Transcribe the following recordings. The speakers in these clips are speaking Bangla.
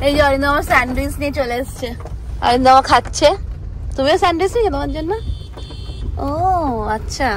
এই যে অরিন্দম আমার স্যান্ডউইচ নিয়ে চলে এসছে, অরিন্দম খাচ্ছে। তুমিও স্যান্ডউইচ নিয়ে তোমার জন্য? ও আচ্ছা।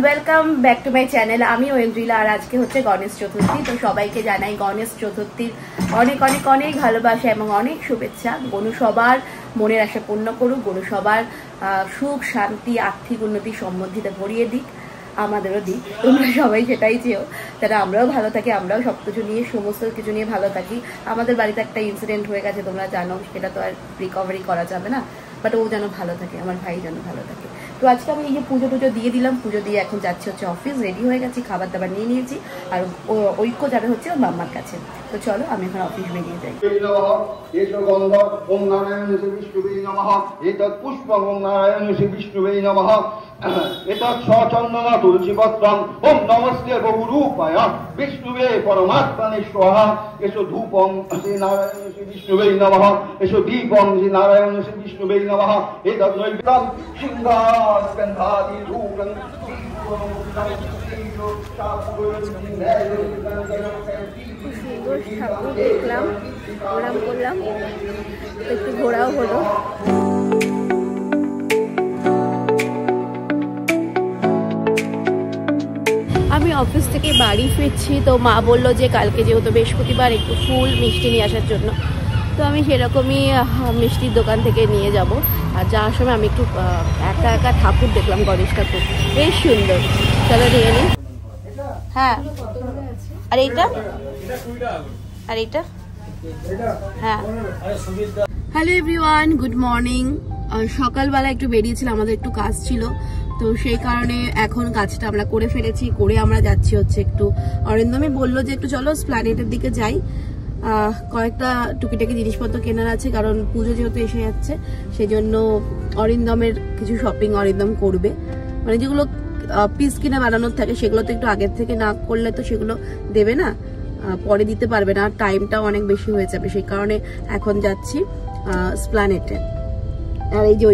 Welcome back to my channel. আমি ঐন্দ্রিলা, আর আজকে হচ্ছে গণেশ চতুর্থী। তো সবাইকে জানাই গণেশ চতুর্থীর অনেক অনেক অনেক ভালোবাসা এবং অনেক শুভেচ্ছা। গণু সবার মনের আশা পূর্ণ করুক, গণু সবার সুখ শান্তি আর্থিক উন্নতি সমৃদ্ধিতে ভরিয়ে দিক, আমাদেরও দিক। তোমরা সবাই সেটাই চেয়েও, তারা আমরাও ভালো থাকি, আমরাও সবকিছু নিয়ে সমস্ত কিছু নিয়ে ভালো থাকি। আমাদের বাড়িতে একটা ইনসিডেন্ট হয়ে গেছে, তোমরা জানো, সেটা তো আর রিকভারি করা যাবে না, বাট ও যেন ভালো থাকে, আমার ভাই যেন ভালো থাকে। তো আজকে আমি এই যে পুজো টুজো দিয়ে দিলাম, পুজো দিয়ে এখন যাচ্ছি হচ্ছে অফিস, রেডি হয়ে গেছি, খাবার দাবার নিয়ে নিয়েছি, আর ঐক্য যাবে হচ্ছে ওর মাম্মার কাছে। তো চলো আমি এখন অফিস বেরিয়ে যাই। ওম নমস্তে বহুরূপায় বিষ্ণুবে পরমাত্মনে স্বাহা। এসো ধূপং শ্রী নারায়ণ শ্রী বিষ্ণুবে নমঃ, এসো দীপং শ্রী নারায়ণ শ্রী বিষ্ণুবে নমঃ। এতৎ নৈবেদ্যং সিংহাস্কন্ধাদি ধূপং ঠাকুর দেখলাম, প্রণাম করলাম, একটু ঘোরাও হলো। আমি অফিস থেকে বাড়ি ফিরছি, তো মা বললো যে কালকে যেহেতু বৃহস্পতিবার একটু ফুল মিষ্টি নিয়ে আসার জন্য। তো আমি সেরকমই মিষ্টির দোকান থেকে নিয়ে যাব। আর যাওয়ার সময় আমি একটু একা একা ঠাকুর দেখলাম, গণেশ ঠাকুর, বেশ সুন্দর। চলো নিয়ে নিই। হ্যাঁ, আর এইটা, আর এইটা, হ্যাঁ। Hello everyone, good morning. সকালবেলা একটু বেরিয়েছিলাম, আমাদের একটু কাজ ছিল, তো সেই কারণে এখন কাজটা আমরা করে ফেলেছি, করে আমরা যাচ্ছি হচ্ছে একটু, অরিন্দমই বললো যে একটু চলো স্প্ল্যানেটের দিকে যাই, কয়েকটা টুকিটাকি জিনিসপত্র কেনার আছে, কারণ পুজো যেহেতু এসে যাচ্ছে, সেই জন্য অরিন্দমের কিছু শপিং অরিন্দম করবে। মানে যেগুলো পিস কিনে বানানোর থাকে সেগুলো তো একটু আগের থেকে না করলে তো সেগুলো দেবে না, পরে দিতে পারবে না, টাইমটাও অনেক বেশি হয়ে যাবে, সেই কারণে এখন যাচ্ছি স্প্ল্যানেটে। আর এই যে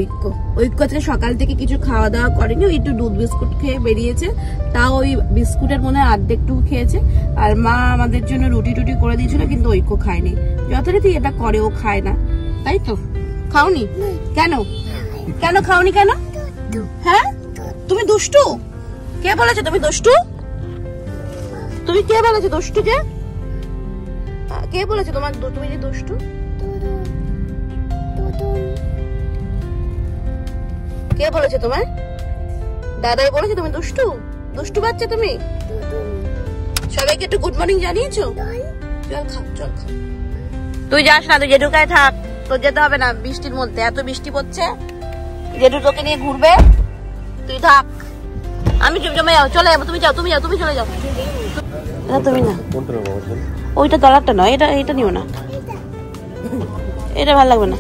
ঐক্য আজকে সকাল থেকে কিছু খাওয়া দাওয়া করেনি, ওই একটু দুধ বিস্কুট খেয়ে বেরিয়েছে, তাও ওই বিস্কুটের মনে হয় অর্ধেকটুকু খেয়েছে। আর মা আমাদের জন্য রুটি টুটি করে দিয়েছিল, কিন্তু ঐক্য খায়নি। যথারীতি এটা করে, ও খায় না, তাই তো? খাওনি কেন? কেন খাওনি কেন? হ্যাঁ, তুমি দুষ্টু? কে বলেছে তুমি দুষ্টু? তুমি কে বলেছে দুষ্টু? কে বলেছে তোমার তুমি যে দুষ্টু? কে বলেছে তোমার? দাদাই বলেছে তুমি দুষ্টু? দুষ্টু বাচ্চা তুমি? সবাইকে একটু গুড মর্নিং জানিয়েছো? চল খাও, চল খাও। তুই যাস না, তুই জেঠুকায় থাক, তোর যেতে হবে না বৃষ্টির মধ্যে, এত বৃষ্টি পড়ছে, জেঠু তোকে নিয়ে ঘুরবে, তুই থাক। আমি জমে যাও, চলে যাবো, তুমি যাও, তুমি যাও, তুমি চলে যাও। এটা তুমি না, ওইটা দলারটা নয়, এটা এটা নিও না, এটা ভালো লাগবে না।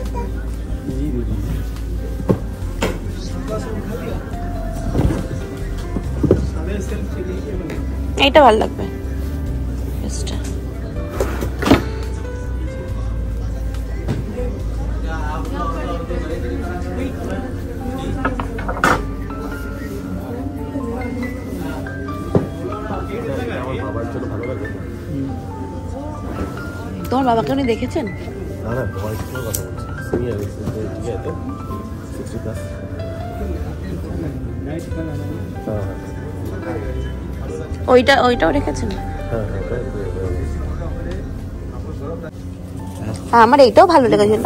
এইটা ভালো লাগবে পেস্টটা। তোমার বাবাকে উনি দেখেছেন? ওইটাও রেখেছেন? আমার এইটাও ভালো লেগেছিল,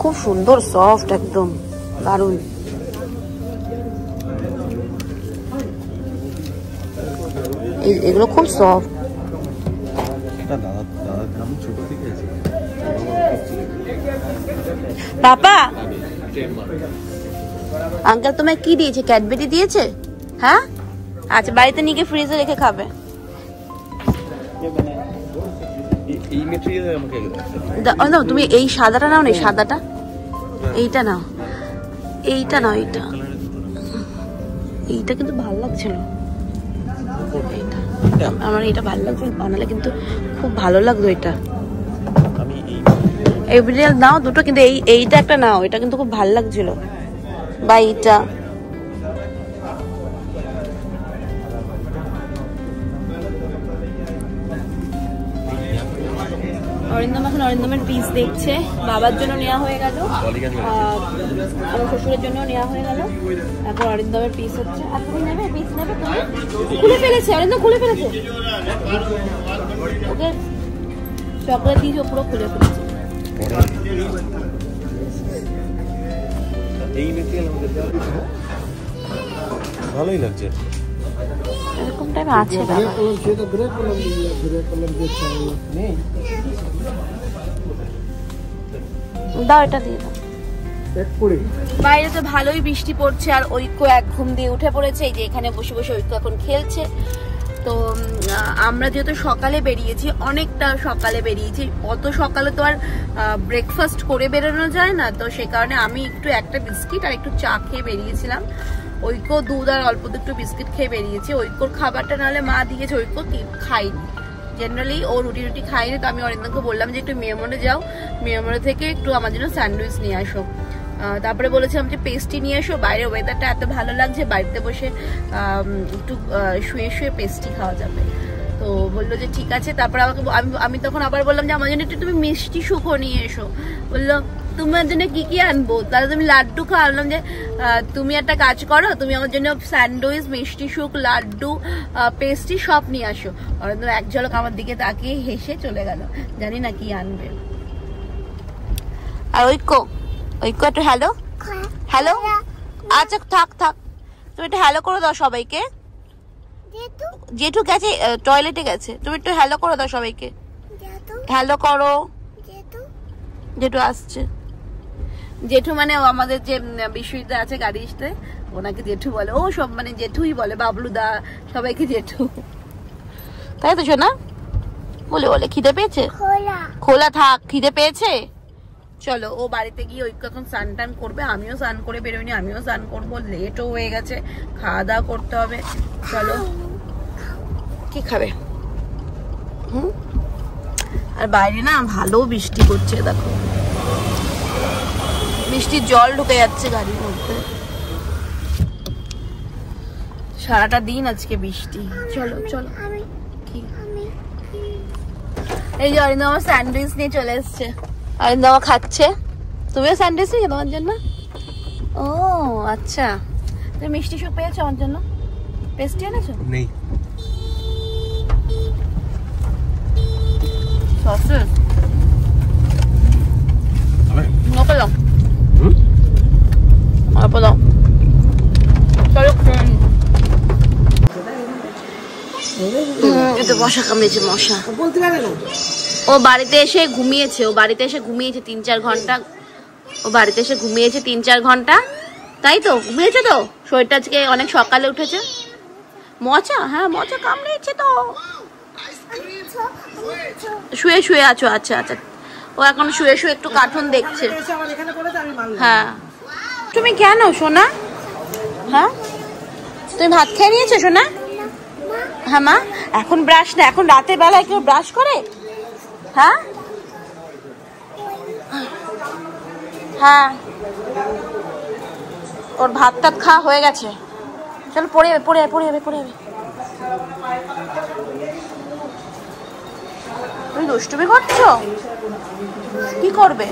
খুব সুন্দর সফট একদম দারুণ। এগুলো খুব সফট। পাপা আঙ্কেল তোমায় কি দিয়েছে? ক্যাডবেরি দিয়েছে? হ্যাঁ আচ্ছা, বাড়িতে নিয়ে গিয়ে ফ্রিজে রেখে খাবে। তুমি এই সাদাটা নাও না, সাদাটা, এইটা নাও, এইটা নাও, এইটা কিন্তু ভালো লাগছিল, আমার এটা ভালো লাগছিল, বানালে কিন্তু খুব ভালো লাগতো এটা। এভরিডে নাও দুটো, কিন্তু এইটা একটা নাও, এটা কিন্তু খুব ভালো লাগছিল। বা এইটা অরিন্দম এখন অরিন্দমের পিস দেখছে, বাবার জন্য নেওয়া হয়ে গেল, আমার শ্বশুরের জন্য নেওয়া হয়ে গেল, এখন অরিন্দমের পিস হচ্ছে। আর তুমি নেবে পিস? নেবে তুমি? খুলে ফেলেছে অরিন্দম, খুলে ফেলেছে, ওকে চকলেট দিয়ে পুরো খুলে ফেলেছে। ভালোই লাগছে, এরকম টাইপ আছে দাও, এটা দিয়ে দাও। বাইরে তো ভালোই বৃষ্টি পড়ছে, আর ঐক্য এক ঘুম দিয়ে উঠে পড়েছে, এই যে এখানে বসে বসে ঐক্য এখন খেলছে। তো আমরা যেহেতু সকালে বেরিয়েছি, অনেকটা সকালে বেরিয়েছি, অত সকালে তো আর ব্রেকফাস্ট করে বেরোনো যায় না, তো সে কারণে আমি একটু একটা বিস্কিট আর একটু চা খেয়ে বেরিয়েছিলাম। ঐক্য দুধ আর অল্প একটু বিস্কিট খেয়ে বেরিয়েছি। ঐক্যর খাবারটা নাহলে মা দিয়েছে, ঐক্য খাইনি, জেনারেলি ও রুটি খাইনি। তো আমি অরিন্দমকে বললাম যে একটু মেয়েমনে যাও, মেয়েমনে থেকে একটু আমার জন্য স্যান্ডউইচ নিয়ে আসো। তারপরে বলেছিলাম যে পেস্ট্রি নিয়ে এসো, বাইরে ওয়েদারটা এত ভালো লাগছে, বাড়িতে বসে একটু শুয়ে শুয়ে পেস্ট্রি খাওয়া যাবে। তো বললো যে ঠিক আছে। তারপরে আমাকে আমি তখন আবার বললাম যে আমার জন্য একটু তুমি মিষ্টি সুখো নিয়ে এসো। বললো তোমার জন্য কি কি আনবো? তাহলে তুমি লাড্ডু খাওয়া। বললাম যে তুমি একটা কাজ করো, তুমি আমার জন্য স্যান্ডউইচ, মিষ্টি সুখ, লাড্ডু, পেস্ট্রি সব নিয়ে আসো। অরিন্দম এক ঝলক আমার দিকে তাকিয়ে হেসে চলে গেল, জানি না কি আনবে। আর ঐক্য একটু হ্যালো হ্যালো, আচ্ছা থাক, তুমি একটু হ্যালো করে দাও সবাইকে। জেঠু গেছে টয়লেটে গেছে, তুমি একটু হ্যালো করে দাও সবাইকে, হ্যালো করো। জেঠু আসছে, জেঠু মানে আমাদের যে বিশ্বজিৎ আছে গাড়ি আসতে, ওনাকে জেঠু বলে, ও সব মানে জেঠুই বলে, বাবলুদা সবাইকে জেঠু, তাই তো শোনা? বলে বলে খিদে পেয়েছে, খোলা থাক, খিদে পেয়েছে। চলো ও বাড়িতে গিয়ে ঐক্য এখন স্নান টান করবে, আমিও স্নান করে বেরোয়নি, আমিও স্নান করবো, লেটও হয়ে গেছে, খাওয়া দাওয়া করতে হবে। চলো, কি খাবে? আর বাইরে না ভালো বৃষ্টি করছে, দেখো বৃষ্টির জল ঢুকে যাচ্ছে গাড়ির মধ্যে, সারাটা দিন আজকে বৃষ্টি। চলো চলো, কি এই যে অরিন্দম আমার স্যান্ডউইচ নিয়ে চলে এসছে, অরিন্দম খাচ্ছে। তুমিও স্যান্ডউইচ নিয়ে তোমার জন্য? ও আচ্ছা, তুমি মিষ্টি সুখ পেয়েছো আমার জন্য? পেস্ট্রি এনেছো? নেই। সসেস ওকে দাও, অল্প দাও। চলো এটা মশা কামড়েছে, মশা। ও বাড়িতে এসে ঘুমিয়েছে, 3-4 ঘন্টা, ও বাড়িতে এসে ঘুমিয়েছে 3-4 ঘন্টা, তাই তো ঘুমিয়েছে তো। শরীরটা আজকে অনেক সকালে উঠেছে। মশা? হ্যাঁ মশা কামড়েছে তো, শুয়ে শুয়ে আছো। আচ্ছা আচ্ছা, ও এখন শুয়ে শুয়ে একটু কার্টুন দেখছে। হ্যাঁ তুমি কেন সোনা? হ্যাঁ তুমি ভাত খেয়ে নিয়েছো সোনা? হ্যাঁ মা এখন ব্রাশ না, এখন রাতের বেলায় কেউ ব্রাশ করে? হ্যাঁ হ্যাঁ ওর ভাত টাত খাওয়া হয়ে গেছে। চলো পড়ে যাবে পড়ে যাবে পড়ে যাবে পড়ে যাবে। তুমি দুষ্টুমি করছো? কি করবে?